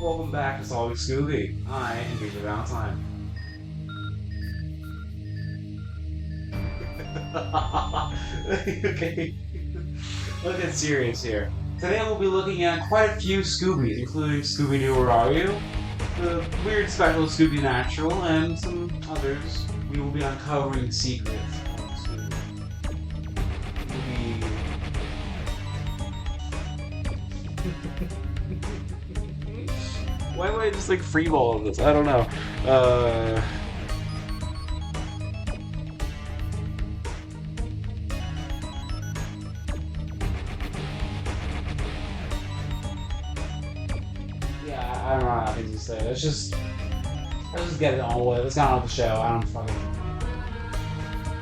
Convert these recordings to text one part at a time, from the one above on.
Welcome back to Solving Scooby. I am Peter Valentine. Okay, let's get serious here. Today we'll be looking at quite a few Scoobies, including Scooby-Doo, Where Are You?, the weird special Scooby Natural, and some others. We will be uncovering the secrets of Scooby. Why would I just like freeball this? I don't know. Yeah, I don't know how to say. Let's just get it on with. Let's get on with the show. I don't fucking.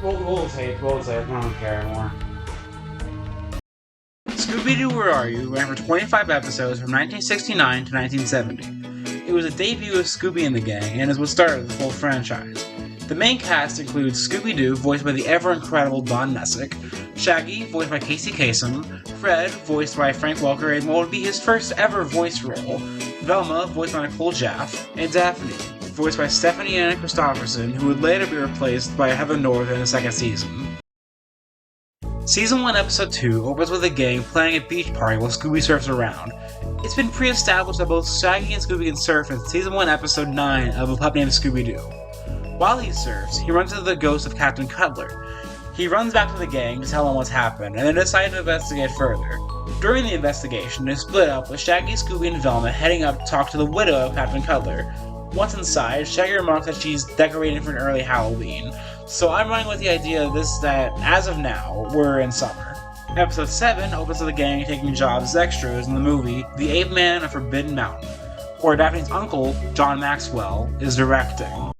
Roll the tape. I don't care anymore. Scooby-Doo, Where Are You? ran for 25 episodes from 1969 to 1970. It was a debut of Scooby and the Gang, and is what started the full franchise. The main cast includes Scooby-Doo, voiced by the ever-incredible Don Messick, Shaggy, voiced by Casey Kasem, Fred, voiced by Frank Welker in what would be his first ever voice role, Velma, voiced by Nicole Jaffe, and Daphne, voiced by Stephanie Anna Christopherson, who would later be replaced by Heather North in the second season. Season 1, Episode 2 opens with the gang planning a beach party while Scooby surfs around. It's been pre-established that both Shaggy and Scooby can surf in Season 1, Episode 9 of A Pup Named Scooby-Doo. While he surfs, he runs into the ghost of Captain Cutler. He runs back to the gang to tell them what's happened, and they decide to investigate further. During the investigation, they split up, with Shaggy, Scooby, and Velma heading up to talk to the widow of Captain Cutler. Once inside, Shaggy remarks that she's decorating for an early Halloween, so I'm running with the idea that, as of now, we're in summer. Episode 7 opens with the gang taking jobs as extras in the movie The Ape Man of Forbidden Mountain, where Daphne's uncle, John Maxwell, is directing.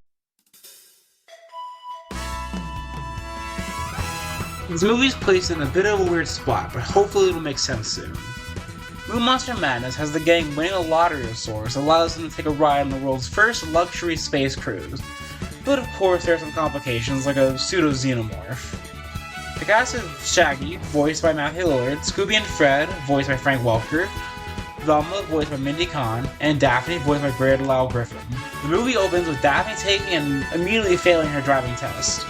This movie's placed in a bit of a weird spot, but hopefully it'll make sense soon. Moon Monster Madness has the gang winning a lottery of sorts that allows them to take a ride on the world's first luxury space cruise. But of course there are some complications, like a pseudo-xenomorph. The cast is Shaggy, voiced by Matthew Lillard, Scooby and Fred, voiced by Frank Welker, Velma, voiced by Mindy Kahn, and Daphne, voiced by Brea Delisle Griffin. The movie opens with Daphne taking and immediately failing her driving test.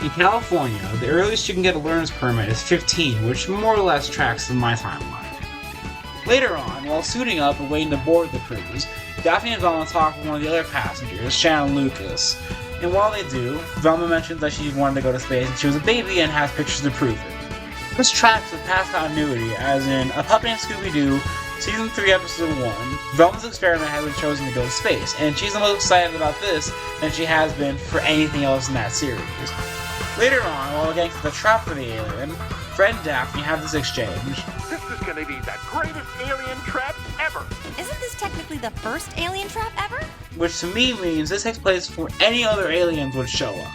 In California, the earliest you can get a learner's permit is 15, which more or less tracks with my timeline. Later on, while suiting up and waiting to board the cruise, Daphne and Velma talk with one of the other passengers, Shannon Lucas. And while they do, Velma mentions that she wanted to go to space and she was a baby and has pictures to prove it. This tracks with past continuity, as in A Pup Named Scooby-Doo, Season 3, Episode 1, Velma's experiment has been chosen to go to space, and she's the most excited about this than she has been for anything else in that series. Later on, while the gang sets a trap for the alien, Fred and Daphne have this exchange. This is gonna be the greatest alien trap ever! Isn't this technically the first alien trap ever? Which to me means this takes place before any other aliens would show up.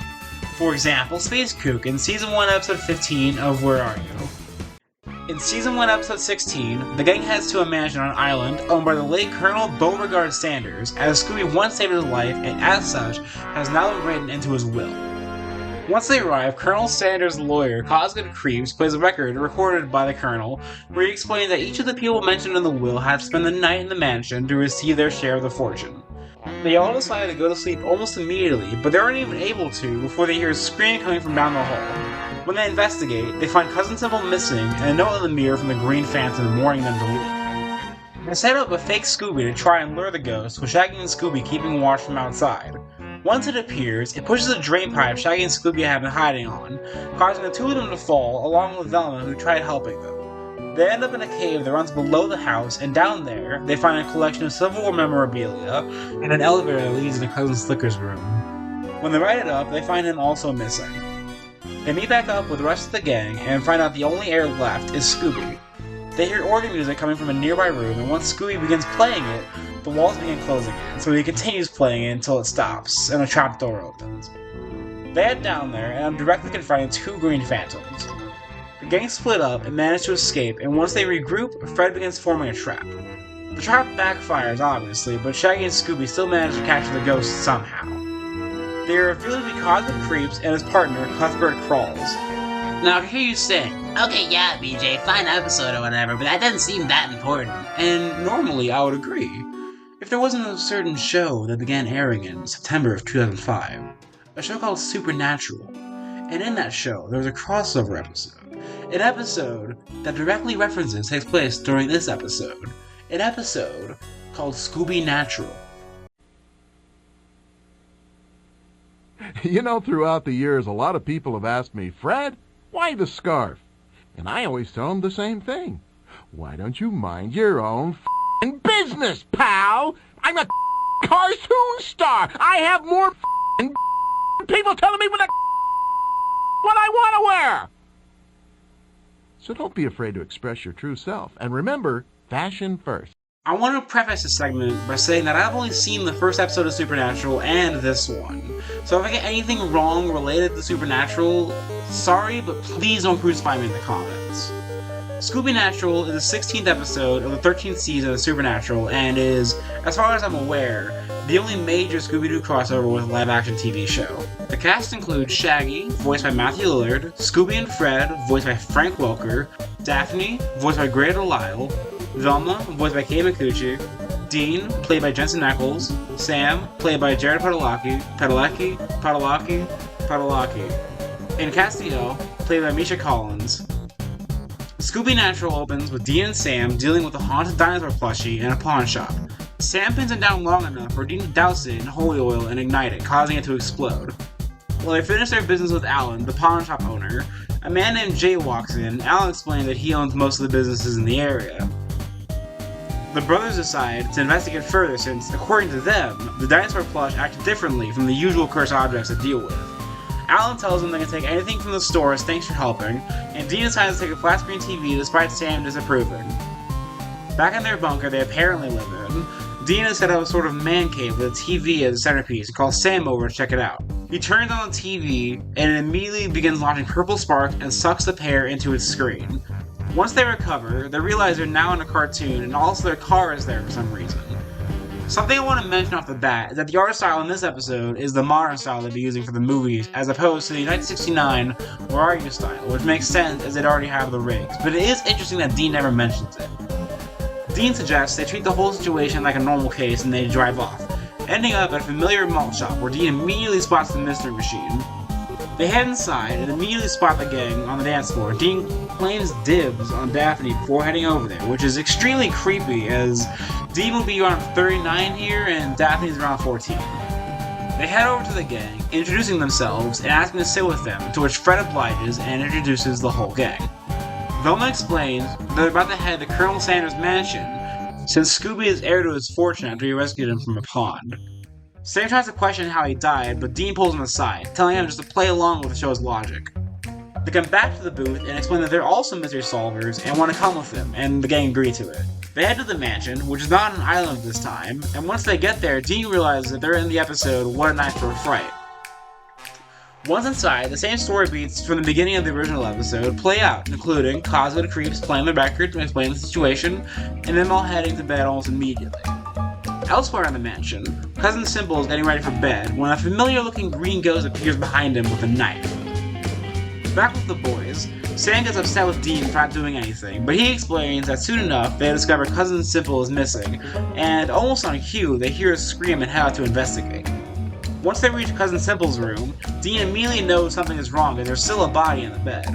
For example, Space Kook in Season 1, Episode 15 of Where Are You? In Season 1, Episode 16, the gang heads to a mansion on an island owned by the late Colonel Beauregard Sanders, as Scooby once saved his life and as such has now been written into his will. Once they arrive, Colonel Sanders' lawyer, Cosgood Creeps, plays a record recorded by the Colonel, where he explains that each of the people mentioned in the will had to spend the night in the mansion to receive their share of the fortune. They all decide to go to sleep almost immediately, but they aren't even able to before they hear a scream coming from down the hall. When they investigate, they find Cousin Simple missing and a note in the mirror from the Green Phantom warning them to leave. They set up a fake Scooby to try and lure the ghost, with Shaggy and Scooby keeping watch from outside. Once it appears, it pushes a drain pipe Shaggy and Scooby have been hiding on, causing the two of them to fall, along with Velma, who tried helping them. They end up in a cave that runs below the house, and down there, they find a collection of Civil War memorabilia and an elevator that leads into Cousin Slicker's room. When they ride it up, they find him also missing. They meet back up with the rest of the gang and find out the only heir left is Scooby. They hear organ music coming from a nearby room, and once Scooby begins playing it, the walls begin closing in, so he continues playing it until it stops, and a trap door opens. They head down there, and are directly confronting two Green Phantoms. The gang split up and manage to escape, and once they regroup, Fred begins forming a trap. The trap backfires, obviously, but Shaggy and Scooby still manage to capture the ghost somehow. They are revealed to be Cosmic Creeps and his partner, Cuthbert Crawls. Now, I hear you saying, okay, yeah, BJ, fine episode or whatever, but that doesn't seem that important. And normally, I would agree. If there wasn't a certain show that began airing in September of 2005, a show called Supernatural, and in that show there was a crossover episode, an episode that directly references takes place during this episode, an episode called Scooby Natural. You know, throughout the years, a lot of people have asked me, Fred, why the scarf? And I always tell them the same thing. Why don't you mind your own f***ing business, pal? I'm a cartoon star. I have more f***ing people telling me what I want to wear. So don't be afraid to express your true self. And remember, fashion first. I want to preface this segment by saying that I've only seen the first episode of Supernatural and this one. So if I get anything wrong related to Supernatural, sorry, but please don't crucify me in the comments. Scooby Natural is the 16th episode of the 13th season of Supernatural and is, as far as I'm aware, the only major Scooby-Doo crossover with a live-action TV show. The cast includes Shaggy, voiced by Matthew Lillard, Scooby and Fred, voiced by Frank Welker, Daphne, voiced by Greta Lyle, Velma, voiced by Kate Micucci, Dean, played by Jensen Ackles, Sam, played by Jared Padalecki, and Castiel, played by Misha Collins. Scooby Natural opens with Dean and Sam dealing with a haunted dinosaur plushie in a pawn shop. Sam pins it down long enough for Dean to douse it in holy oil and ignite it, causing it to explode. While they finish their business with Alan, the pawn shop owner, a man named Jay walks in. Alan explains that he owns most of the businesses in the area. The brothers decide to investigate further since, according to them, the dinosaur plush acted differently from the usual cursed objects they deal with. Alan tells them they can take anything from the store as thanks for helping, and Dean decides to take a flat-screen TV despite Sam disapproving. Back in their bunker they apparently live in, Dean has set up a sort of man cave with a TV as a centerpiece and calls Sam over to check it out. He turns on the TV, and it immediately begins launching purple sparks and sucks the pair into its screen. Once they recover, they realize they're now in a cartoon, and also their car is there for some reason. Something I want to mention off the bat is that the art style in this episode is the modern style they'd be using for the movies, as opposed to the 1969 Where Are You style, which makes sense as they'd already have the rigs, but it is interesting that Dean never mentions it. Dean suggests they treat the whole situation like a normal case and they drive off, ending up at a familiar malt shop where Dean immediately spots the mystery machine. They head inside and immediately spot the gang on the dance floor. Dean claims dibs on Daphne before heading over there, which is extremely creepy as Dean will be around 39 here and Daphne's around 14. They head over to the gang, introducing themselves and asking to sit with them, to which Fred obliges and introduces the whole gang. Velma explains that they're about to head to Colonel Sanders' mansion, since Scooby is heir to his fortune after he rescued him from a pond. Sam tries to question how he died, but Dean pulls him aside, telling him just to play along with the show's logic. They come back to the booth and explain that they're also mystery solvers and want to come with them, and the gang agree to it. They head to the mansion, which is not an island this time, and once they get there, Dean realizes that they're in the episode What a Night for a Fright. Once inside, the same story beats from the beginning of the original episode play out, including Cosmo the Creeps playing the record to explain the situation, and them all heading to bed almost immediately. Elsewhere in the mansion, Cousin Simple is getting ready for bed when a familiar-looking green ghost appears behind him with a knife. Back with the boys, Sam gets upset with Dean for not doing anything, but he explains that soon enough they discover Cousin Simple is missing, and almost on cue, they hear a scream and head out to investigate. Once they reach Cousin Simple's room, Dean immediately knows something is wrong and there's still a body in the bed.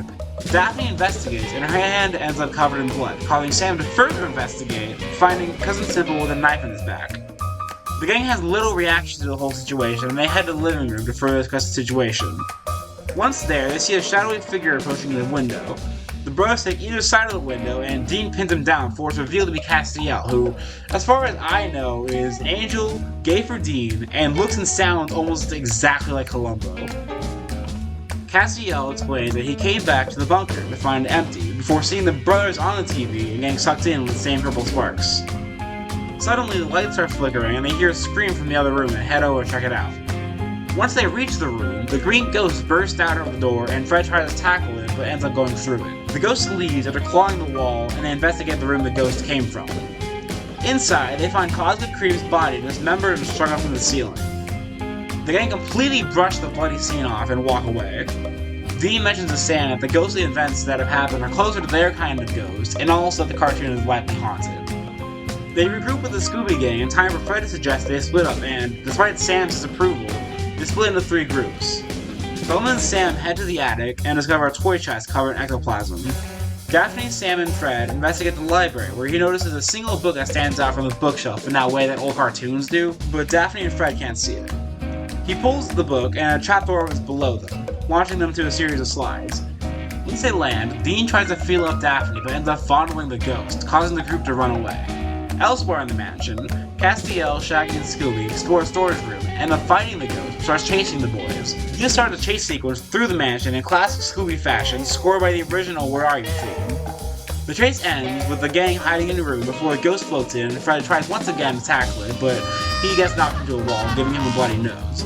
Daphne investigates, and her hand ends up covered in blood, causing Sam to further investigate, finding Cousin Simple with a knife in his back. The gang has little reaction to the whole situation, and they head to the living room to further discuss the situation. Once there, they see a shadowy figure approaching the window. The brothers take either side of the window, and Dean pins him down for it's revealed to be Castiel, who, as far as I know, is Angel, gay for Dean, and looks and sounds almost exactly like Columbo. Castiel explains that he came back to the bunker to find it empty, before seeing the brothers on the TV and getting sucked in with the same purple sparks. Suddenly, the lights start flickering, and they hear a scream from the other room and head over to check it out. Once they reach the room, the green ghost bursts out of the door, and Fred tries to tackle it, but ends up going through it. The ghost leaves after clawing the wall, and they investigate the room the ghost came from. Inside, they find Cosmic Creep's body dismembered and strung up from the ceiling. The gang completely brush the bloody scene off and walk away. Dean mentions to Sam that the ghostly events that have happened are closer to their kind of ghost, and also that the cartoon is likely haunted. They regroup with the Scooby Gang in time for Fred to suggest they split up, and, despite Sam's disapproval, they split into 3 groups. Velma and Sam head to the attic and discover a toy chest covered in ectoplasm. Daphne, Sam, and Fred investigate the library, where he notices a single book that stands out from the bookshelf in that way that old cartoons do, but Daphne and Fred can't see it. He pulls the book, and a trapdoor is below them, launching them to a series of slides. Once they land, Dean tries to feel up Daphne, but ends up fondling the ghost, causing the group to run away. Elsewhere in the mansion, Castiel, Shaggy, and Scooby explore a storage room, and end up fighting the ghost, who starts chasing the boys. He just started a chase sequence through the mansion in classic Scooby fashion, scored by the original Where Are You theme. The chase ends with the gang hiding in the room before a ghost floats in, and Fred tries once again to tackle it, but he gets knocked into a wall, giving him a bloody nose.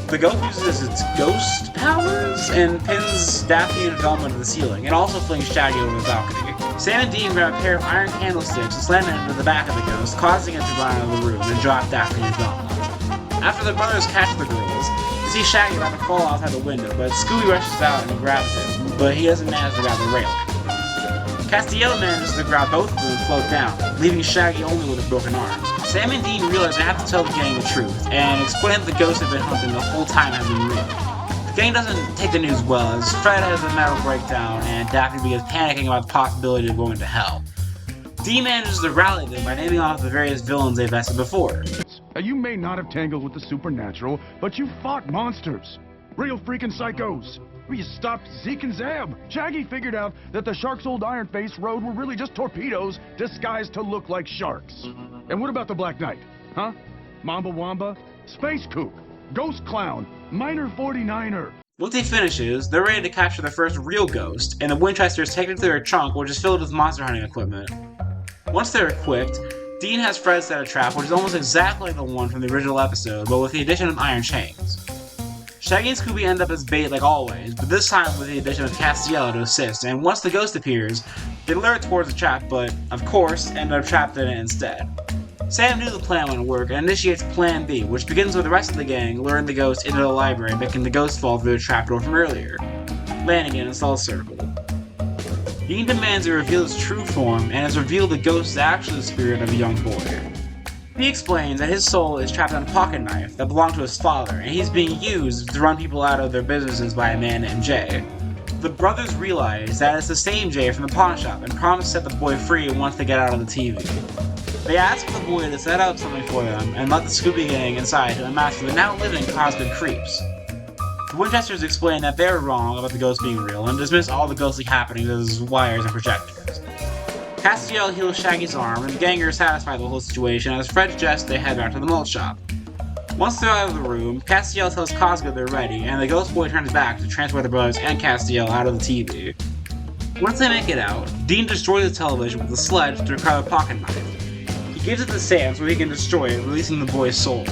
The ghost uses its ghost powers and pins Daphne and Velma to the ceiling, and also flings Shaggy over the balcony. Sam and Dean grab a pair of iron candlesticks and slam them into the back of the ghost, causing it to run out of the room and drop Daphne and Velma. After the brothers catch the girls, they see Shaggy about to fall outside the window, but Scooby rushes out and grabs him, but he doesn't manage to grab the railing. Castiel manages to grab both of them and float down, leaving Shaggy only with a broken arm. Sam and Dean realize they have to tell the gang the truth, and explain that the ghosts have been hunting the whole time has been real. The gang doesn't take the news well, as Fred has a mental breakdown, and Daphne begins panicking about the possibility of going to hell. Dean manages to rally them by naming off the various villains they've bested before. You may not have tangled with the supernatural, but you fought monsters. Real freaking psychos. You stopped Zeke and Zab. Shaggy figured out that the sharks' old Iron Face rode were really just torpedoes disguised to look like sharks. And what about the Black Knight? Huh? Mamba Wamba? Space Kook? Ghost Clown? Minor 49er? Once he finishes, they're ready to capture their first real ghost, and the Winchesters take it to their trunk, which is filled with monster hunting equipment. Once they're equipped, Dean has Fred set a trap, which is almost exactly like the one from the original episode, but with the addition of iron chains. Shaggy and Scooby end up as bait like always, but this time with the addition of Castiel to assist, and once the ghost appears, they lure it towards the trap, but, of course, end up trapped in it instead. Sam knew the plan wouldn't work and initiates Plan B, which begins with the rest of the gang luring the ghost into the library, making the ghost fall through the trapdoor from earlier, landing in a Soul Circle. Dean demands he reveal his true form, and has revealed the ghost is actually the spirit of a young boy. He explains that his soul is trapped on a pocket knife that belonged to his father, and he's being used to run people out of their businesses by a man named Jay. The brothers realize that it's the same Jay from the pawn shop, and promise to set the boy free once they get out of the TV. They ask the boy to set up something for them, and let the Scooby Gang inside to unmask the now living cosmic creeps. The Winchesters explain that they're wrong about the ghost being real, and dismiss all the ghostly happenings as wires and projectors. Castiel heals Shaggy's arm, and the gang are satisfied with the whole situation as Fred suggests they head back to the malt shop. Once they're out of the room, Castiel tells Cosga they're ready, and the ghost boy turns back to transport the brothers and Castiel out of the TV. Once they make it out, Dean destroys the television with a sledge to recover a pocket knife. He gives it to Sam so he can destroy it, releasing the boy's soul.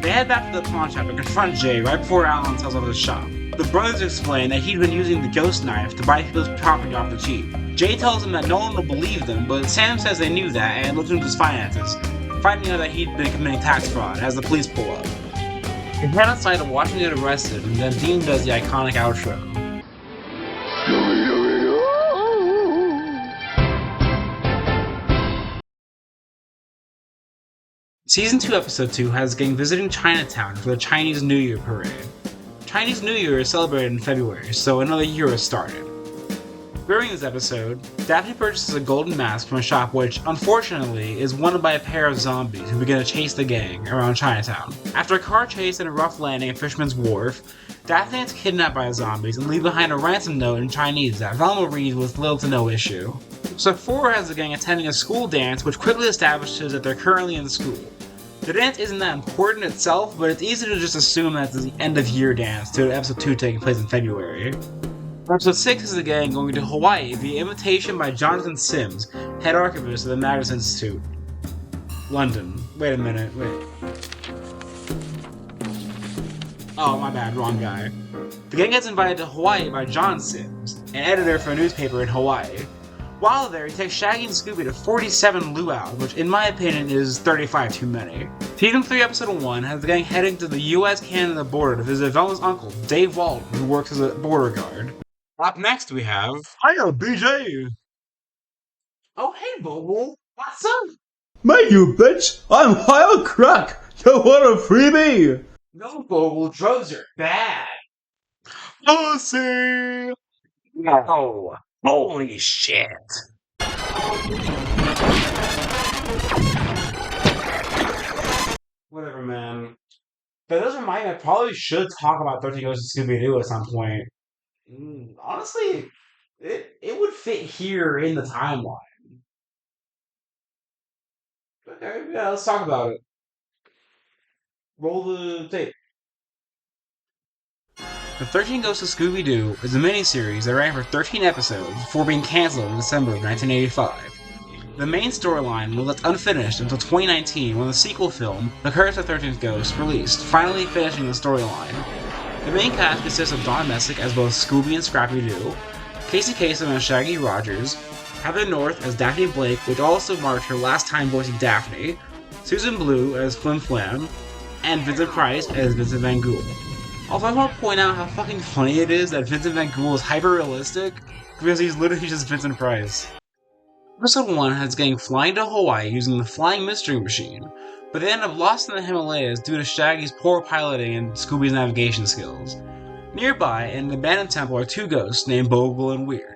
They head back to the pawn shop and confront Jay right before Alan tells off the shop. The brothers explain that he'd been using the ghost knife to buy people's property off the cheap. Jay tells them that no one will believe them, but Sam says they knew that and looked into his finances, finding out that he'd been committing tax fraud as the police pull up. They head outside to watch him get arrested, and then Dean does the iconic outro. Season 2, Episode 2 has the gang visiting Chinatown for the Chinese New Year parade. Chinese New Year is celebrated in February, so another year has started. During this episode, Daphne purchases a golden mask from a shop which, unfortunately, is wanted by a pair of zombies who begin to chase the gang around Chinatown. After a car chase and a rough landing at Fisherman's Wharf, Daphne is kidnapped by the zombies and leaves behind a ransom note in Chinese that Velma reads with little to no issue. Sephora has the gang attending a school dance which quickly establishes that they're currently in school. The dance isn't that important itself, but it's easy to just assume that it's the end-of-year dance to episode 2 taking place in February. Episode 6 is the gang going to Hawaii via invitation by Jonathan Sims, head archivist of the Magnus Institute. London. Wait a minute, wait. Oh, my bad, wrong guy. The gang gets invited to Hawaii by John Sims, an editor for a newspaper in Hawaii. While there, he takes Shaggy and Scooby to 47 luau's, which in my opinion is 35 too many. Season 3 Episode 1 has the gang heading to the US-Canada border to visit Velma's uncle, Dave Walton, who works as a border guard. Up next we have... Hiya, BJ! Oh, hey, Bobo! What's up? Man, you bitch! I'm high on crack! You want a freebie? No, Bogle, drugs are bad. Pussy! No. Holy shit. Whatever, man. That does remind me, I probably should talk about 13 Ghosts of Scooby-Doo at some point. Honestly, it would fit here in the timeline. Okay, yeah, let's talk about it. Roll the tape. The 13 Ghosts of Scooby-Doo is a miniseries that ran for 13 episodes before being cancelled in December of 1985. The main storyline was left unfinished until 2019 when the sequel film, The Curse of the 13th Ghost, released, finally finishing the storyline. The main cast consists of Don Messick as both Scooby and Scrappy-Doo, Casey Kasem as Shaggy Rogers, Heather North as Daphne Blake, which also marked her last time voicing Daphne, Susan Blue as Flim Flam, and Vincent Price as Vincent Van Ghoul. Also, I want to point out how fucking funny it is that Vincent Van Ghoul is hyper-realistic, because he's literally just Vincent Price. Episode 1 has the gang flying to Hawaii using the Flying Mystery Machine, but they end up lost in the Himalayas due to Shaggy's poor piloting and Scooby's navigation skills. Nearby, in an abandoned temple, are two ghosts named Bogle and Weird.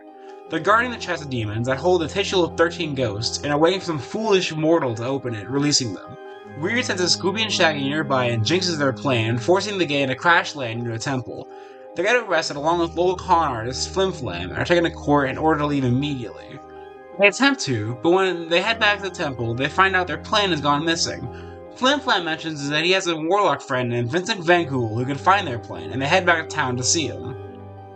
They're guarding the chest of demons that hold the titular of 13 ghosts and are waiting for some foolish mortal to open it, releasing them. Weird senses Scooby and Shaggy nearby and jinxes their plan, forcing the gang to crash land near a temple. They get arrested along with local con artist Flim Flam and are taken to court in order to leave immediately. They attempt to, but when they head back to the temple, they find out their plan has gone missing. Flim Flam mentions that he has a warlock friend named Vincent Van Ghoul who can find their plan, and they head back to town to see him.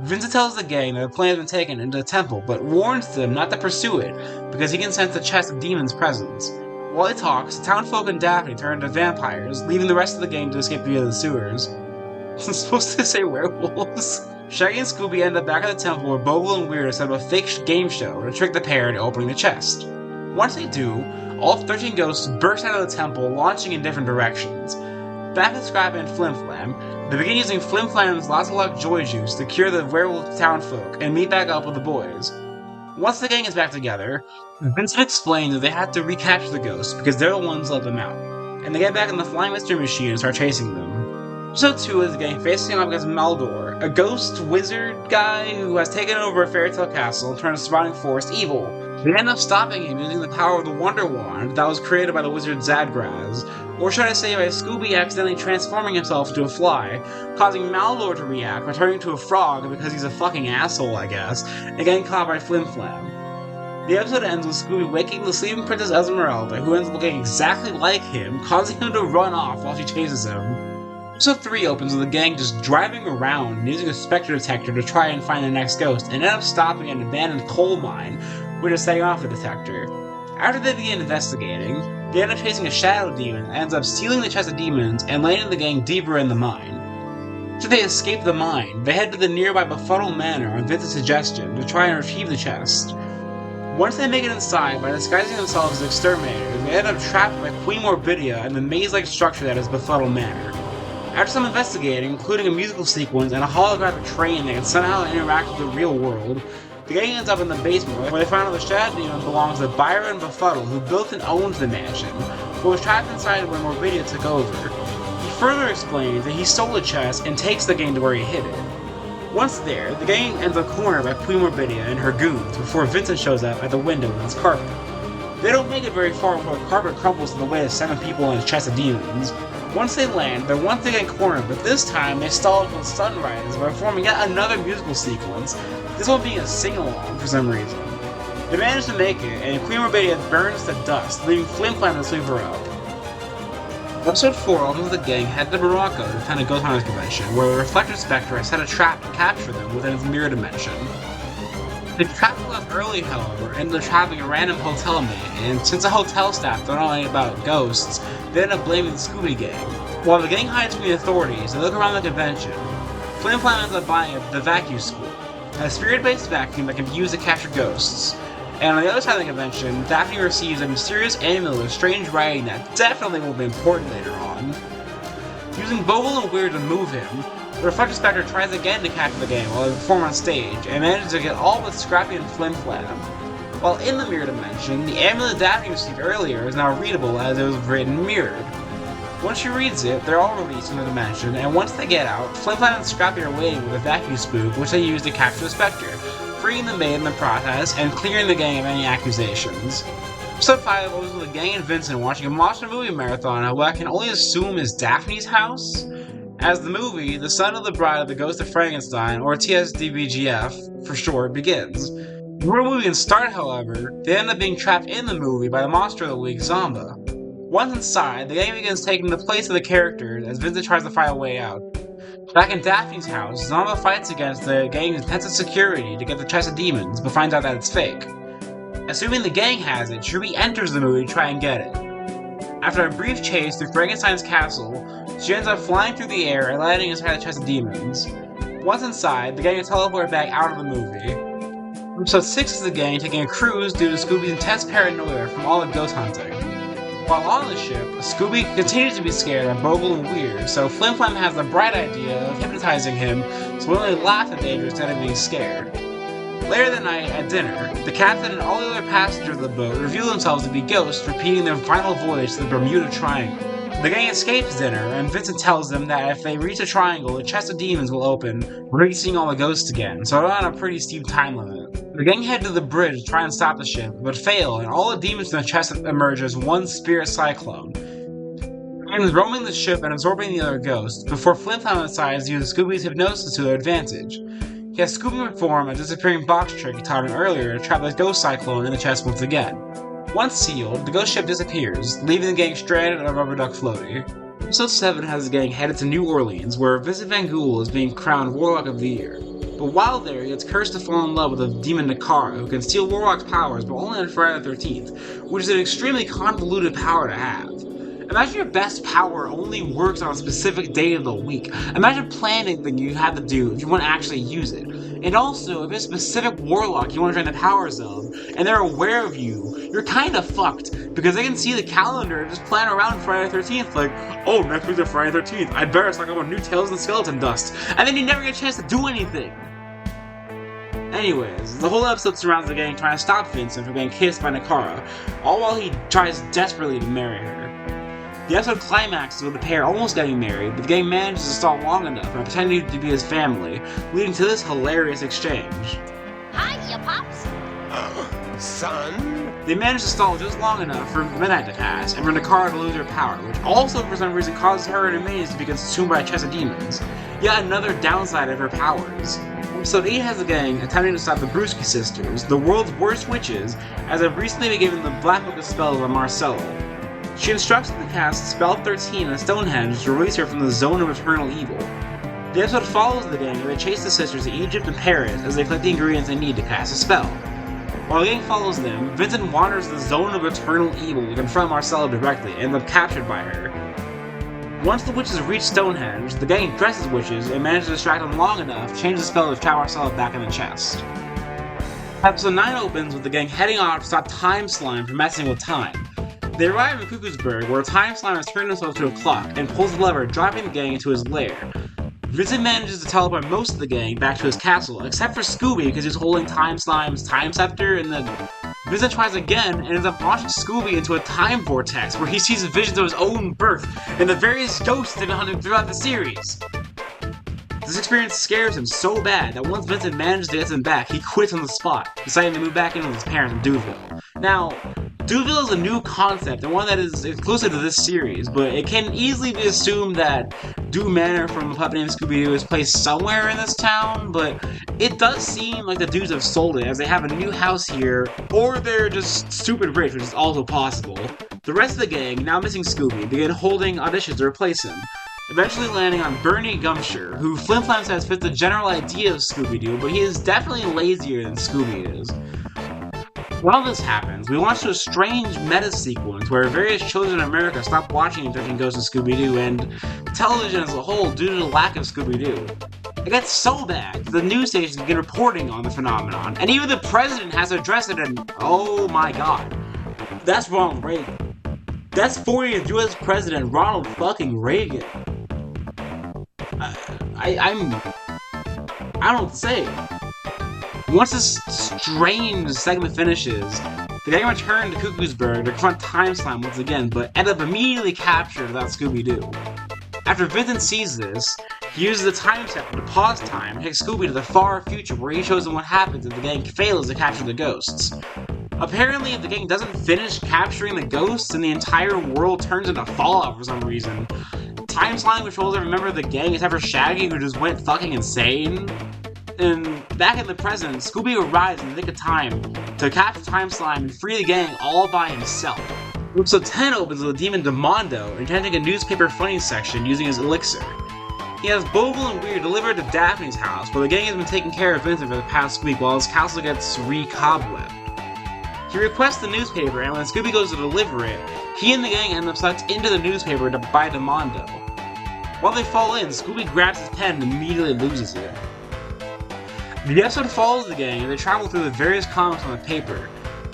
Vincent tells the gang that the plan has been taken into the temple, but warns them not to pursue it, because he can sense the chest of demons' presence. While he talks, the townfolk and Daphne turn into vampires, leaving the rest of the gang to escape via the sewers. I'm supposed to say werewolves? Shaggy and Scooby end up back at the temple where Bogle and Weird set up a fake game show to trick the pair into opening the chest. Once they do, all 13 ghosts burst out of the temple, launching in different directions. Back at Scrappy and Flim Flam, they begin using Flim Flam's Lots of Luck Joy Juice to cure the werewolf townfolk and meet back up with the boys. Once the gang is back together, Vincent explains that they have to recapture the ghosts because they're the ones who let them out, and they get back in the Flying Mystery Machine and start chasing them. Episode 2 is the gang facing off against Maldor, a ghost wizard guy who has taken over a fairy tale castle and turned the surrounding forest evil. They end up stopping him using the power of the Wonder Wand that was created by the wizard Zadgraz, or should I say by Scooby accidentally transforming himself into a fly, causing Maldor to react by turning into a frog because he's a fucking asshole, I guess, and getting caught by Flim Flam. The episode ends with Scooby waking the sleeping Princess Esmeralda, who ends up looking exactly like him, causing him to run off while she chases him. Episode 3 opens with the gang just driving around and using a spectre detector to try and find the next ghost, and end up stopping at an abandoned coal mine, which is setting off the detector. After they begin investigating, they end up chasing a shadow demon that ends up stealing the chest of demons and landing the gang deeper in the mine. After they escape the mine, they head to the nearby Befuddle Manor on Vincent's suggestion to try and retrieve the chest. Once they make it inside, by disguising themselves as exterminators, they end up trapped by Queen Morbidia in the maze-like structure that is Befuddle Manor. After some investigating, including a musical sequence and a holographic train that can somehow interact with the real world, the gang ends up in the basement where they find out the shadow demon belongs to Byron Befuddle, who built and owns the mansion, but was trapped inside when Morbidia took over. He further explains that he stole the chest and takes the gang to where he hid it. Once there, the gang ends up cornered by Queen Morbidia and her goons before Vincent shows up at the window with his carpet. They don't make it very far before the carpet crumbles to the weight of 7 people in a chest of demons. Once they land, they're once again cornered, but this time they stall until sunrise by performing yet another musical sequence, this one being a sing-along for some reason. They manage to make it, and Queen Morbidia burns to dust, leaving Flim Flam to sweep her up. Episode 4 opens with the gang headed to Morocco to attend a Ghost Hunters convention, where the Reflected Spectre has set a trap to capture them within its mirror dimension. The trapper left early, however, ended up trapping a random hotel mate, and since the hotel staff don't know anything about ghosts, they end up blaming the Scooby Gang. While the gang hides from the authorities, they look around the convention. Flim Flam ends up buying the Vacuum School, a spirit-based vacuum that can be used to capture ghosts. And on the other side of the convention, Daphne receives a mysterious amulet with strange writing that definitely will be important later on. Using Bogle and Weird to move him, the Reflected Spectre tries again to capture the gang while they perform on stage, and manages to get all but Scrappy and Flim Flam. While in the mirror dimension, the amulet Daphne received earlier is now readable as it was written mirrored. Once she reads it, they're all released from the dimension, and once they get out, Flimflam and Scrappy are waiting with a vacuum spook which they use to capture the Spectre, freeing the maid in the process and clearing the gang of any accusations. Episode 5 opens with the gang and Vincent watching a monster movie marathon at what I can only assume is Daphne's house. As the movie, The Son of the Bride of the Ghost of Frankenstein, or TSDBGF for short, begins. Before the movie can start, however, they end up being trapped in the movie by the monster of the week, Zomba. Once inside, the gang begins taking the place of the characters as Vincent tries to find a way out. Back in Daphne's house, Zomba fights against the gang's intensive security to get the chest of demons, but finds out that it's fake. Assuming the gang has it, she re-enters the movie to try and get it. After a brief chase through Frankenstein's castle, she ends up flying through the air and landing inside the chest of demons. Once inside, the gang is teleported back out of the movie. Episode 6 is the gang taking a cruise due to Scooby's intense paranoia from all the ghost hunting. While on the ship, Scooby continues to be scared of Bogle and Weird, so Flimflam has the bright idea of hypnotizing him so he only laughs at danger instead of being scared. Later that night, at dinner, the captain and all the other passengers of the boat reveal themselves to be ghosts repeating their final voyage to the Bermuda Triangle. The gang escapes dinner, and Vincent tells them that if they reach the triangle, the chest of demons will open, releasing all the ghosts again, so they're on a pretty steep time limit. The gang head to the bridge to try and stop the ship, but fail, and all the demons in the chest emerge as one spirit cyclone. The gang is roaming the ship and absorbing the other ghosts, before Flimflam decides to use Scooby's hypnosis to their advantage. He has Scooby perform a disappearing box trick he taught him earlier to trap the ghost cyclone in the chest once again. Once sealed, the ghost ship disappears, leaving the gang stranded on a rubber duck floaty. Episode 7 has the gang headed to New Orleans, where Vincent Van Ghoul is being crowned Warlock of the Year. But while there, he gets cursed to fall in love with the demon Nakara, who can steal Warlock's powers, but only on Friday the 13th, which is an extremely convoluted power to have. Imagine your best power only works on a specific day of the week. Imagine planning that you have to do if you want to actually use it. And also, if it's a specific warlock you want to drain the powers of, and they're aware of you, you're kinda fucked, because they can see the calendar and just plan around Friday the 13th, like, oh, next week's Friday the 13th, I'd better stock up on new Tales and Skeleton Dust, and then you never get a chance to do anything! Anyways, the whole episode surrounds the gang trying to stop Vincent from getting kissed by Nakara, all while he tries desperately to marry her. The episode climaxes with the pair almost getting married, but the gang manages to stall long enough and pretending to be his family, leading to this hilarious exchange. Hiya, Pops. Son? They manage to stall just long enough for midnight to pass, and for Nakara to lose her power, which also for some reason causes her and her minions to be consumed by a chest of demons. Yet another downside of her powers. Episode 8 has the gang attempting to stop the Brewski sisters, the world's worst witches, as they've recently been given the Black Book of Spells by Marcello. She instructs them to cast Spell 13 on Stonehenge to release her from the zone of eternal evil. The episode follows the gang as they chase the sisters to Egypt and Paris as they collect the ingredients they need to cast a spell. While the gang follows them, Vincent wanders the zone of eternal evil to confront Marcella directly and ends up captured by her. Once the witches reach Stonehenge, the gang dresses witches and manages to distract them long enough to change the spell to trap Marcella back in the chest. Episode 9 opens with the gang heading off to stop Time Slime from messing with time. They arrive in Cuckoosburg, where Time Slime has turned himself to a clock and pulls the lever, dropping the gang into his lair. Vincent manages to teleport most of the gang back to his castle, except for Scooby because he's holding Time Slime's time scepter, and then Vincent tries again and ends up launching Scooby into a time vortex where he sees visions of his own birth and the various ghosts they've been hunting throughout the series. This experience scares him so bad that once Vincent manages to get them back, he quits on the spot, deciding to move back in with his parents in Duville. Now, Duville is a new concept and one that is exclusive to this series, but it can easily be assumed that Dew Manor from A Puppet Named Scooby-Doo is placed somewhere in this town, but it does seem like the dudes have sold it as they have a new house here, or they're just stupid rich, which is also possible. The rest of the gang, now missing Scooby, begin holding auditions to replace him, eventually landing on Bernie Gumsher, who Flimflam says fits the general idea of Scooby-Doo, but he is definitely lazier than Scooby is. While this happens, we launch to a strange meta-sequence where various children in America stop watching and judging Ghosts of Scooby-Doo, and television as a whole due to the lack of Scooby-Doo. It gets so bad that the news stations begin reporting on the phenomenon, and even the president has to address it, and oh my god, that's Ronald Reagan. That's 40th U.S. President Ronald fucking Reagan. I don't know what to say. Once this strange segment finishes, the gang return to Cuckoosburg to confront Time Slime once again, but end up immediately captured without Scooby-Doo. After Vincent sees this, he uses the time step to pause time and take Scooby to the far future where he shows him what happens if the gang fails to capture the ghosts. Apparently, if the gang doesn't finish capturing the ghosts and the entire world turns into Fallout for some reason, Time Slime controls every member of the gang except for Shaggy, who just went fucking insane. And back in the present, Scooby arrives in the nick of time to capture Time Slime and free the gang all by himself. Episode 10 opens with the demon Demondo enchanting a newspaper funny section using his elixir. He has Bogle and Weird delivered to Daphne's house, where the gang has been taking care of Vincent for the past week while his castle gets re-cobwebbed. He requests the newspaper, and when Scooby goes to deliver it, he and the gang end up sucked into the newspaper by Demondo. While they fall in, Scooby grabs his pen and immediately loses it. The episode follows the gang as they travel through the various comics on the paper.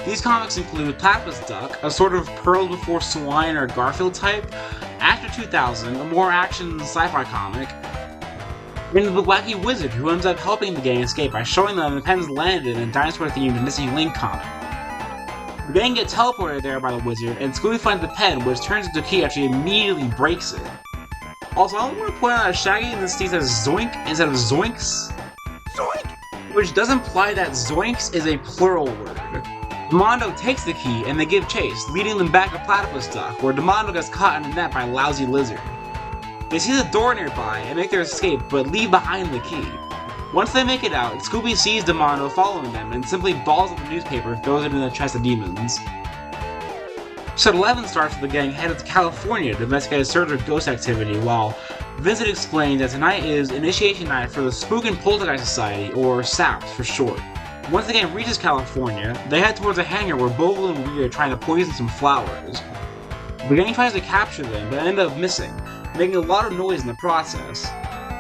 These comics include Platypus Duck, a sort of Pearl Before Swine or Garfield type, After 2000, a more action sci-fi comic, and the Wacky Wizard, who ends up helping the gang escape by showing them the pen's landed in a dinosaur-themed Missing Link comic. The gang get teleported there by the wizard, and Scooby finds the pen, which turns into a key after he immediately breaks it. Also, I want to point out that Shaggy in this scene says Zoink instead of Zoinks. Zoink! Which does imply that Zoinks is a plural word. Demondo takes the key, and they give chase, leading them back to Platypus Duck, where Demondo gets caught in a net by a lousy lizard. They see the door nearby and make their escape, but leave behind the key. Once they make it out, Scooby sees Demondo following them and simply balls up the newspaper and throws it in the chest of demons. Episode 11 starts with the gang headed to California to investigate a surge of ghost activity, while Vincent explains that tonight is initiation night for the Spook and Poltergeist Society, or SAPS for short. Once the gang reaches California, they head towards a hangar where Bogle and Weird are trying to poison some flowers. The gang tries to capture them, but end up missing, making a lot of noise in the process.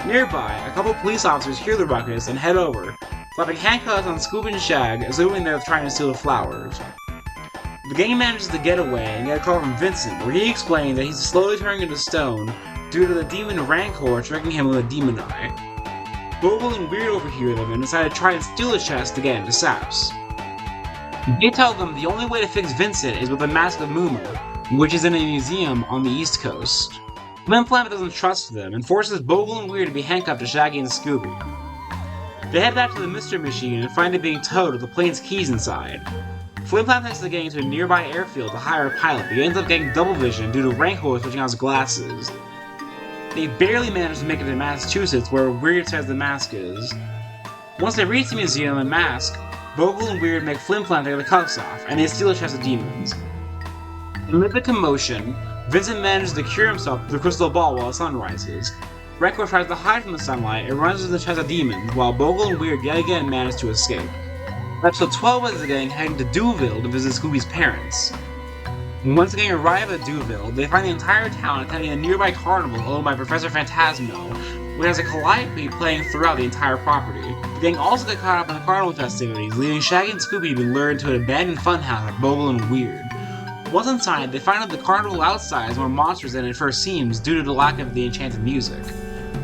Nearby, a couple police officers hear the ruckus and head over, slapping handcuffs on Scooby and Shag, assuming they're trying to steal the flowers. The gang manages to get away and get a call from Vincent, where he explains that he's slowly turning into stone due to the demon Rancor striking him with a demon eye. Bogle and Weird overhear them and decide to try and steal the chest to get into SAPS. They tell them the only way to fix Vincent is with the Mask of Moomoo, which is in a museum on the East Coast. Flim-Flam doesn't trust them and forces Bogle and Weird to be handcuffed to Shaggy and Scooby. They head back to the Mystery Machine and find it being towed with the plane's keys inside. Flim-Flam takes the gang to a nearby airfield to hire a pilot, but he ends up getting double vision due to Rancor switching out his glasses. They barely manage to make it to Massachusetts, where Weird says the mask is. Once they reach the museum and mask, Bogle and Weird make Flim-Flam take the cuffs off, and they steal a chest of demons. Amid the commotion, Vincent manages to cure himself with the crystal ball while the sun rises. Rancor tries to hide from the sunlight and runs into the chest of demons, while Bogle and Weird yet again manage to escape. Episode 12 has the gang heading to Duville to visit Scooby's parents. Once the gang arrive at Duville, they find the entire town attending a nearby carnival owned by Professor Phantasmo, which has a calliope playing throughout the entire property. The gang also get caught up in the carnival festivities, leaving Shaggy and Scooby to be lured to an abandoned funhouse by Bogle and Weird. Once inside, they find out the carnival outside has more monsters than it first seems due to the lack of the enchanted music.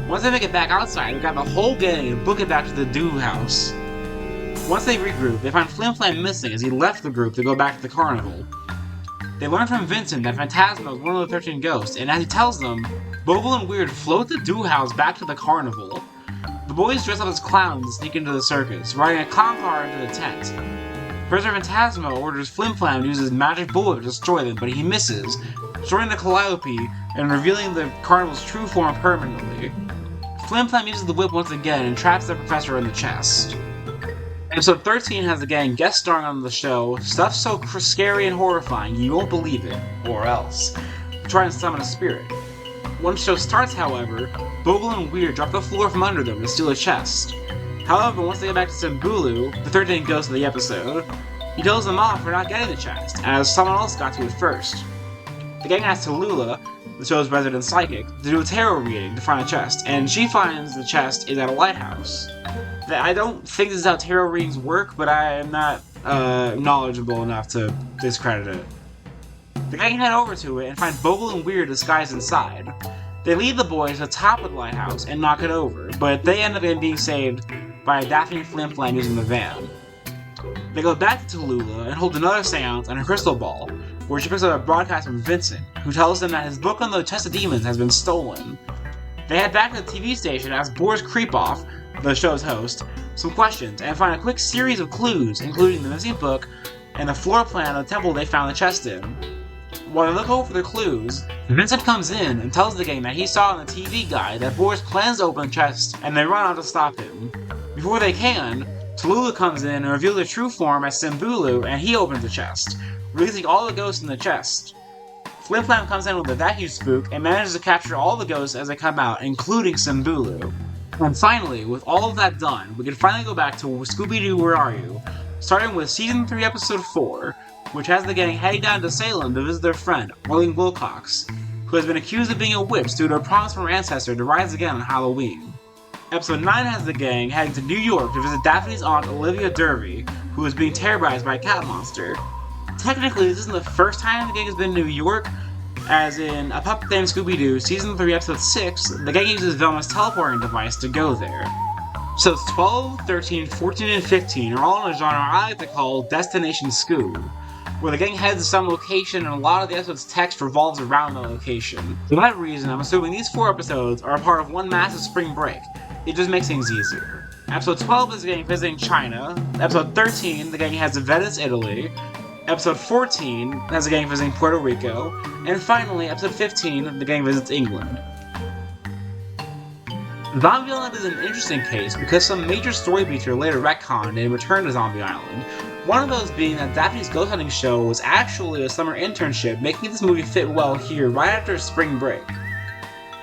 Once they make it back outside, they grab the whole gang and book it back to the Dew House. Once they regroup, they find Flim-Flam missing as he left the group to go back to the carnival. They learn from Vincent that Phantasmo is one of the 13 ghosts, and as he tells them, Bogle and Weird float the Dew House back to the carnival. The boys dress up as clowns and sneak into the circus, riding a clown car into the tent. Professor Phantasmo orders Flim-Flam to use his magic bullet to destroy them, but he misses, destroying the calliope and revealing the carnival's true form permanently. Flim-Flam uses the whip once again and traps the professor in the chest. Episode 13 has the gang guest starring on the show, stuff so scary and horrifying you won't believe it, or else, to try and summon a spirit. Once the show starts, however, Bogle and Weird drop the floor from under them to steal a chest. However, once they get back to Sambulu, the 13th ghost of the episode, he tells them off for not getting the chest, as someone else got to it first. The gang asks Tallulah, the show's resident psychic, to do a tarot reading to find a chest, and she finds the chest is at a lighthouse. I don't think this is how tarot readings work, but I am not knowledgeable enough to discredit it. The gang head over to it and find Bogle and Weird disguised inside. They lead the boys to the top of the lighthouse and knock it over, but they end up being saved by Daphne and Flimflam using the van. They go back to Tallulah and hold another seance on her crystal ball, where she picks up a broadcast from Vincent, who tells them that his book on the Chest of Demons has been stolen. They head back to the TV station and ask Boris Krepoff, the show's host, some questions, and find a quick series of clues, including the missing book and the floor plan of the temple they found the chest in. While they look over the clues, Vincent comes in and tells the gang that he saw on the TV guide that Boris plans to open the chest, and they run out to stop him. Before they can, Tallulah comes in and reveals their true form as Simbulu, and he opens the chest, releasing all the ghosts in the chest. Flimflam comes in with a vacuum spook and manages to capture all the ghosts as they come out, including Simbulu. And finally, with all of that done, we can finally go back to Scooby-Doo Where Are You?, starting with Season 3, Episode 4, which has the gang heading down to Salem to visit their friend, Arlene Wilcox, who has been accused of being a witch due to a promise from her ancestor to rise again on Halloween. Episode 9 has the gang heading to New York to visit Daphne's aunt Olivia Derby, who is being terrorized by a cat monster. Technically, this isn't the first time the gang has been in New York, as in A Puppet Named Scooby-Doo, Season 3, Episode 6, the gang uses Velma's teleporting device to go there. Episodes 12, 13, 14, and 15 are all in a genre I like to call Destination Scoob, where the gang heads to some location and a lot of the episode's text revolves around that location. For that reason, I'm assuming these 4 episodes are a part of one massive spring break. It just makes things easier. Episode 12 is the gang visiting China. Episode 13, the gang heads to Venice, Italy. Episode 14 has the gang visiting Puerto Rico. And finally, episode 15, the gang visits England. Zombie Island is an interesting case because some major story beats are later retconned and returned to Zombie Island. One of those being that Daphne's ghost hunting show was actually a summer internship, making this movie fit well here right after spring break.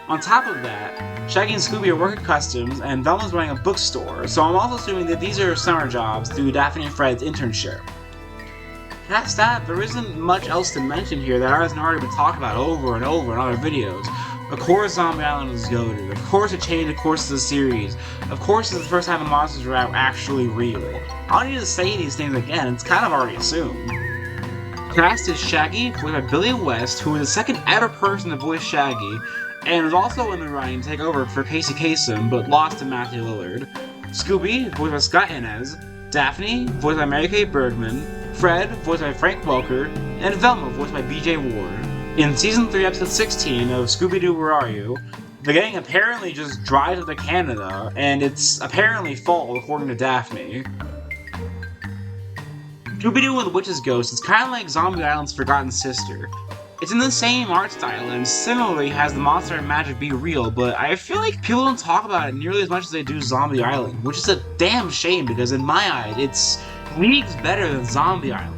On top of that, Shaggy and Scooby are working customs, and Velma's running a bookstore, so I'm also assuming that these are summer jobs through Daphne and Fred's internship. Past that, there isn't much else to mention here that hasn't already been talked about over and over in other videos. Of course Zombie Island is goated, of course it changed the course of the series, of course it's the first time the monsters were actually real. I don't need to say these things again, it's kind of already assumed. Cast is Shaggy, voiced by Billy West, who was the second ever person to voice Shaggy, and was also in the running to take over for Casey Kasem, but lost to Matthew Lillard. Scooby, voiced by Scott Inez, Daphne, voiced by Mary Kay Bergman, Fred, voiced by Frank Welker, and Velma, voiced by BJ Ward. In Season 3, Episode 16 of Scooby-Doo Where Are You?, the gang apparently just drives up to Canada, and it's apparently fall, according to Daphne. Scooby-Doo and the Witch's Ghost is kind of like Zombie Island's Forgotten Sister. It's in the same art style and similarly has the monster and magic be real, but I feel like people don't talk about it nearly as much as they do Zombie Island, which is a damn shame because in my eyes, it's leagues better than Zombie Island.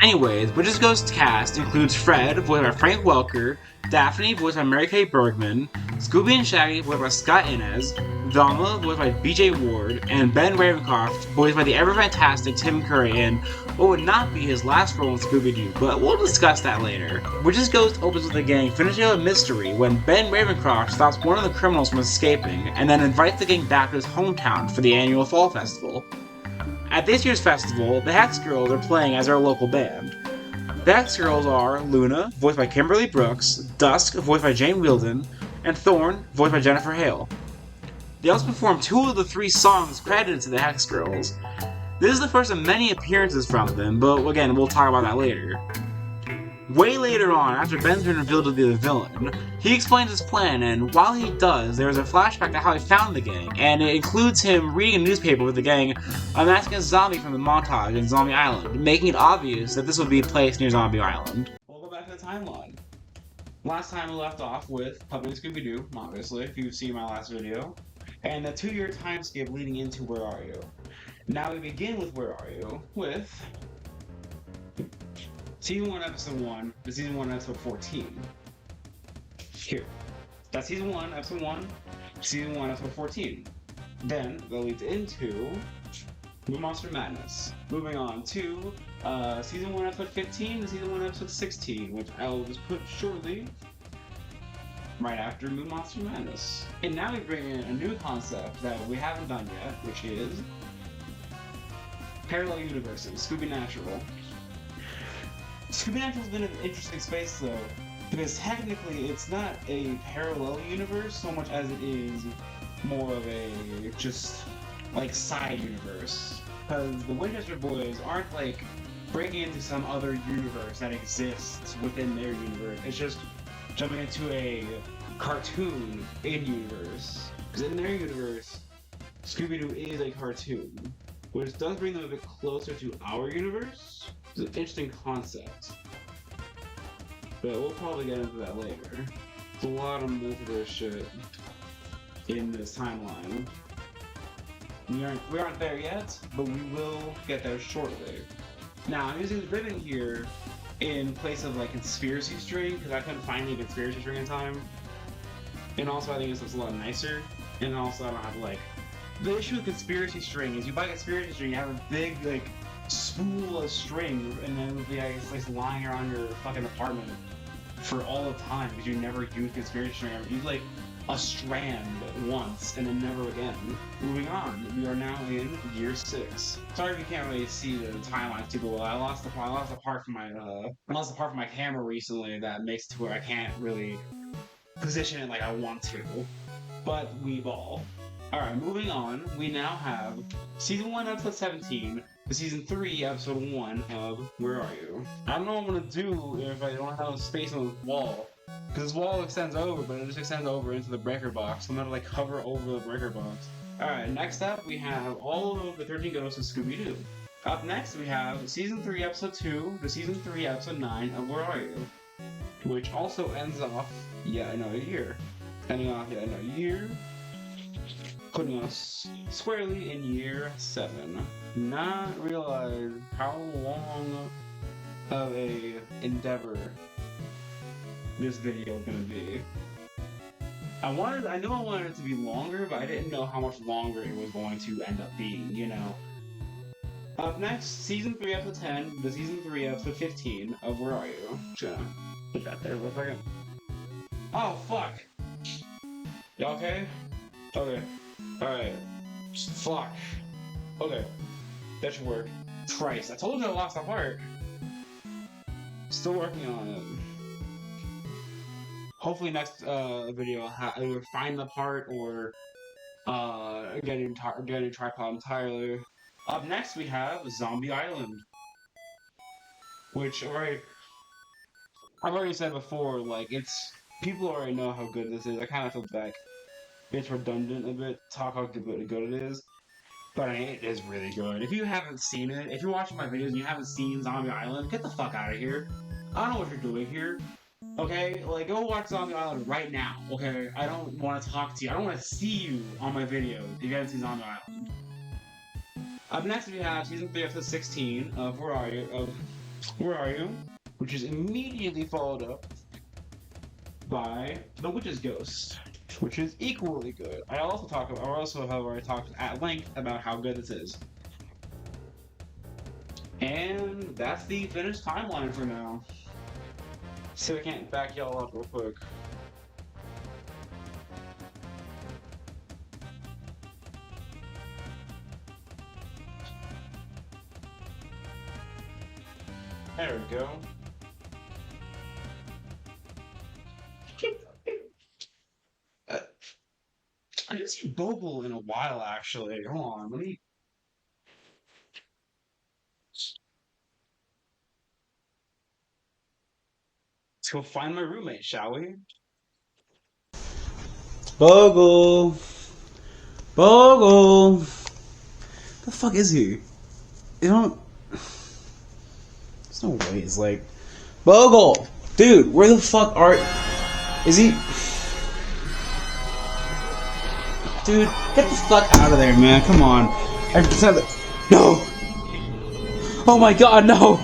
Anyways, Witch's Ghost cast includes Fred, voiced by Frank Welker, Daphne, voiced by Mary Kay Bergman, Scooby and Shaggy, voiced by Scott Inez, Velma, voiced by BJ Ward, and Ben Ravencroft, voiced by the ever-fantastic Tim Curry in what would not be his last role in Scooby-Doo, but we'll discuss that later. Witch's Ghost opens with the gang finishing up a mystery when Ben Ravencroft stops one of the criminals from escaping, and then invites the gang back to his hometown for the annual Fall Festival. At this year's festival, the Hex Girls are playing as our local band. The Hex Girls are Luna, voiced by Kimberly Brooks, Dusk, voiced by Jane Wielden, and Thorn, voiced by Jennifer Hale. They also performed 2 of the 3 songs credited to the Hex Girls. This is the first of many appearances from them, but again, we'll talk about that later. Way later on, after Ben's been revealed to be the villain, he explains his plan, and while he does, there is a flashback to how he found the gang, and it includes him reading a newspaper with the gang unmasking a zombie from the montage in Zombie Island, making it obvious that this would be a place near Zombie Island. We'll go back to the timeline. Last time we left off with Puppet and Scooby-Doo, obviously, if you've seen my last video, and the 2-year time skip leading into Where Are You? Now we begin with Where Are You? With Season 1, Episode 1, to Season 1, Episode 14. Here. That's Season 1, Episode 1, Season 1, Episode 14. Then, that leads into Moon Monster Madness. Moving on to Season 1, Episode 15 to Season 1, Episode 16, which I will just put shortly right after Moon Monster Madness. And now we bring in a new concept that we haven't done yet, which is parallel universes, Scooby Natural. Scooby Natural's been an interesting space though, because technically it's not a parallel universe so much as it is more of a just like, side universe. Because the Winchester boys aren't, like, breaking into some other universe that exists within their universe. It's just jumping into a cartoon in-universe. Because in their universe, Scooby-Doo is a cartoon, which does bring them a bit closer to our universe. It's an interesting concept. But we'll probably get into that later. There's a lot of multiverse shit in this timeline. We aren't there yet, but we will get there shortly. Now, I'm using the ribbon here in place of like conspiracy string, because I couldn't find any conspiracy string in time. And also I think this looks a lot nicer. And also I don't have like... The issue with conspiracy string is you buy conspiracy string, you have a big like spool of string, and then it'll be like it's lying around your fucking apartment for all the time because you never use conspiracy string. You use like a strand once and then never again. Moving on, we are now in year 6. Sorry if you can't really see the timeline too well. I lost a part from my camera recently that makes it to where I can't really position it like I want to. But we ball. Alright, moving on, we now have Season 1, Episode 17, to Season 3, Episode 1 of Where Are You? I don't know what I'm gonna do if I don't have space on this wall. Because this wall extends over, but it just extends over into the breaker box, so I'm gonna like hover over the breaker box. Alright, next up we have all of the 13 Ghosts of Scooby-Doo. Up next we have Season 3, Episode 2, to Season 3, Episode 9 of Where Are You? Which also ends off yet another year. Ending off yet another year. Putting us squarely in year 7. Not realize how long of a endeavor this video is gonna be. I knew I wanted it to be longer, but I didn't know how much longer it was going to end up being, you know. Up next, Season 3, Episode 10, the Season 3, Episode 15 of Where Are You? Just gonna put that there for a second. Oh, fuck! Y'all okay? Okay. Alright. Fuck. Okay. That should work. Christ, I told you I lost a part. Still working on it. Hopefully next video I'll either find the part or get a new tripod entirely. Up next we have Zombie Island. Which, I've already said before, like, people already know how good this is. I kind of feel like it's redundant a bit, talk how good it is. But I mean, it is really good. If you haven't seen it, if you're watching my videos and you haven't seen Zombie Island, get the fuck out of here. I don't know what you're doing here. Okay? Like, go watch Zombie Island right now, okay? I don't want to talk to you. I don't want to see you on my videos if you haven't seen Zombie Island. Up next we have Season 3, Episode 16 of Where Are You? Which is immediately followed up by The Witch's Ghost, which is equally good. I also have already talked at length about how good this is. And that's the finished timeline for now. See if I can't back y'all up real quick. There we go. I didn't see Bogle in a while, actually. Hold on, let me... Let's go find my roommate, shall we? Bogle. Bogle. The fuck is he? You don't... There's no way. It's like... Bogle! Dude, where the fuck are... Is he... Dude, get the fuck out of there, man. Come on. I said that... No! Oh my god, no!